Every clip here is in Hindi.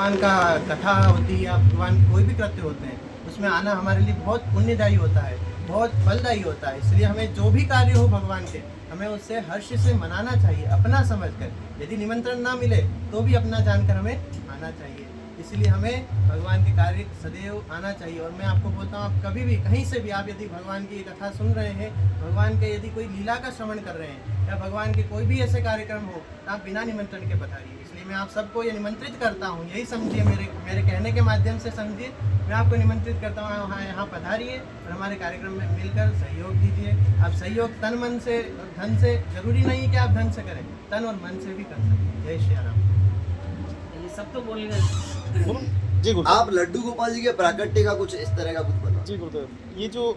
भगवान का कथा होती है या भगवान के कोई भी कृत्य होते हैं, उसमें आना हमारे लिए बहुत पुण्यदायी होता है, बहुत फलदायी होता है। इसलिए हमें जो भी कार्य हो भगवान के, हमें उससे हर्ष से मनाना चाहिए, अपना समझकर। यदि निमंत्रण ना मिले तो भी अपना जानकर हमें आना चाहिए। इसलिए हमें भगवान के कार्य सदैव आना चाहिए। और मैं आपको बोलता हूँ, आप कभी भी कहीं से भी आप यदि भगवान की कथा सुन रहे हैं, भगवान के यदि कोई लीला का श्रवण कर रहे हैं या भगवान के कोई भी ऐसे कार्यक्रम हो, तो आप बिना निमंत्रण के पधारिए। इसलिए मैं आप सबको ये निमंत्रित करता हूँ, यही समझिए, मेरे कहने के माध्यम से समझिए। मैं आपको निमंत्रित करता हूँ, वहाँ यहाँ पधारिए और हमारे कार्यक्रम में मिलकर सहयोग दीजिए। आप सहयोग तन मन से और धन से, जरूरी नहीं कि आप धन से करें, तन और मन से भी कर सकते। जय श्री राम। ये सब तो बोल गए। जी गुरुदेव। आप लड्डू गोपाल जी के प्राकट्य का कुछ इस तरह का कुछ बताओ। जी गुरुदेव, ये जो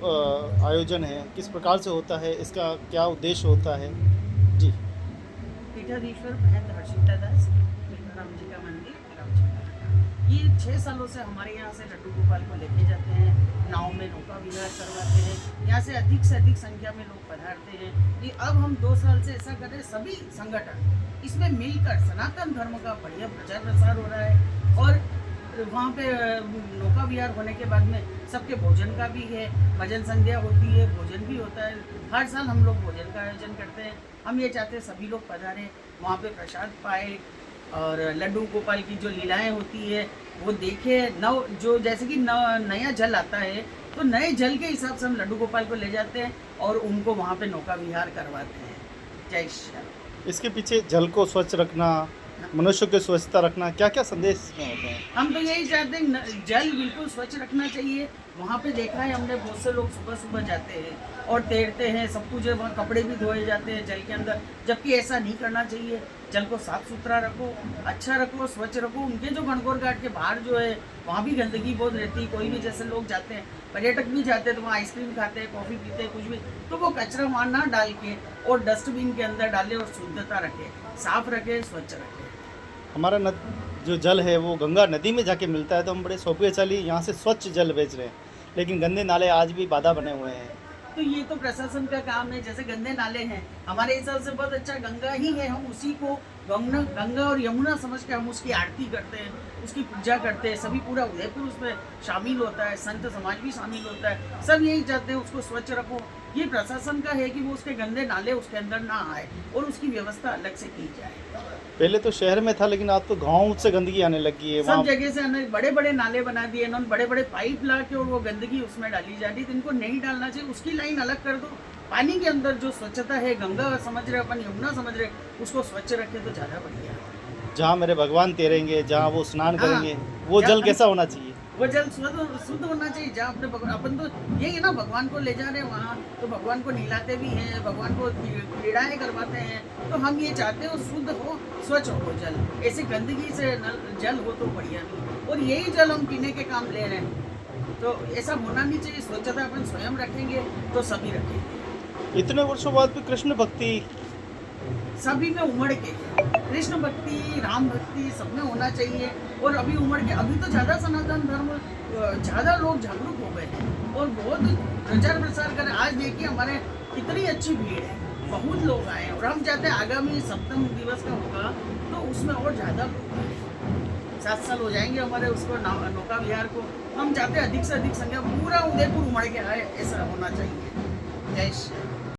आयोजन है किस प्रकार से होता है, इसका क्या उद्देश्य होता है? जी। पीठाधीश्वर महंत हर्षिता दास, राम जी का मंदिर, ये 6 सालों से हमारे यहाँ से लड्डू गोपाल को लेके जाते हैं, नाव में नौका विहार करवाते हैं, यहाँ से अधिक संख्या में लोग पधारते हैं। ये अब हम 2 साल से ऐसा कर रहे हैं, सभी संगठन इसमें मिलकर सनातन धर्म का बढ़िया प्रचार प्रसार हो रहा है। और वहाँ पे नौका विहार होने के बाद में सबके भोजन का भी है, भजन संध्या होती है, भोजन भी होता है। हर साल हम लोग भोजन का आयोजन करते हैं। हम ये चाहते हैं सभी लोग पधारें, वहाँ पे प्रसाद पाए और लड्डू गोपाल की जो लीलाएं होती है वो देखे। जो जैसे कि नया जल आता है, तो नए जल के हिसाब से हम लड्डू गोपाल को ले जाते हैं और उनको वहाँ पे नौका विहार करवाते हैं। जय श्री राम। इसके पीछे जल को स्वच्छ रखना, मनुष्य की स्वच्छता रखना, क्या क्या संदेश इसमें होते हैं? हम तो यही चाहते हैं, जल बिल्कुल स्वच्छ रखना चाहिए। वहाँ पे देखा है हमने, बहुत से लोग सुबह सुबह जाते हैं और तैरते हैं, सब कुछ है, वहाँ कपड़े भी धोए जाते हैं जल के अंदर, जबकि ऐसा नहीं करना चाहिए। जल को साफ सुथरा रखो, अच्छा रखो, स्वच्छ रखो। उनके जो गणगौर घाट के बाहर जो है, वहाँ भी गंदगी बहुत रहती है। कोई भी जैसे लोग जाते हैं, पर्यटक भी जाते हैं, तो वहाँ आइसक्रीम खाते हैं, कॉफ़ी पीते हैं, कुछ भी, तो वो कचरा वहाँ ना डाल के और डस्टबिन के अंदर डाले और शुद्धता रखे, साफ रखे, स्वच्छ रखे। हमारा जो जल है वो गंगा नदी में जाके मिलता है, तो हम बड़े सौभाग्यशाली यहाँ से स्वच्छ जल बेच रहे हैं, लेकिन गंदे नाले आज भी बाधा बने हुए हैं। तो ये तो प्रशासन का काम है। जैसे गंदे नाले हैं, हमारे हिसाब से बहुत अच्छा गंगा ही है, हम उसी को गंगा और यमुना समझ के हम उसकी आरती करते हैं, उसकी पूजा करते हैं। सभी पूरा उदयपुर उसमें शामिल होता है, संत समाज भी शामिल होता है। सब यही चाहते हैं उसको स्वच्छ रखो। ये प्रशासन का है कि वो उसके गंदे नाले उसके अंदर ना आए और उसकी व्यवस्था अलग से की जाए। पहले तो शहर में था, लेकिन आज तो गाँव से गंदगी आने लगी है। सब जगह से हमने बड़े बड़े नाले बना दिए, इन्होंने बड़े बड़े पाइप ला के और वो गंदगी उसमें डाली जा रही है। तो इनको नहीं डालना चाहिए, उसकी लाइन अलग कर दो। पानी के अंदर जो स्वच्छता है, गंगा समझ रहे अपन, यमुना समझ रहे, उसको स्वच्छ रखे तो ज़्यादा बढ़िया है। जहाँ मेरे भगवान तैरेंगे, जहाँ वो स्नान करेंगे, वो जल कैसा होना चाहिए? वो जल शुद्ध होना चाहिए। जहाँ अपने अपन तो यही है ना, भगवान को ले जा रहे हैं वहाँ, तो भगवान को नहलाते भी हैं, भगवान को क्रीड़ाएँ करवाते हैं। तो हम ये चाहते हो शुद्ध हो, स्वच्छ हो जल, ऐसे गंदगी से जल हो तो बढ़िया नहीं। और यही जल हम पीने के काम ले रहे हैं, तो ऐसा होना नहीं चाहिए। स्वच्छता अपन स्वयं रखेंगे तो सभी रखेंगे। इतने वर्षों बाद भी कृष्ण भक्ति सभी में उमड़ के, कृष्ण भक्ति, राम भक्ति सब में होना चाहिए। और अभी उमड़ के, अभी तो ज़्यादा सनातन धर्म, ज़्यादा लोग जागरूक हो गए हैं और बहुत प्रचार प्रसार करें। आज देखिए हमारे कितनी अच्छी भीड़ है, बहुत लोग आए हैं। और हम चाहते हैं आगामी सप्तम दिवस का होगा तो उसमें और ज़्यादा लोग आए। 7 साल हो जाएंगे हमारे उसको नौका विहार को। हम चाहते हैं अधिक से अधिक संख्या पूरा उदयपुर उमड़ के आए, ऐसा होना चाहिए। जय श्री राम।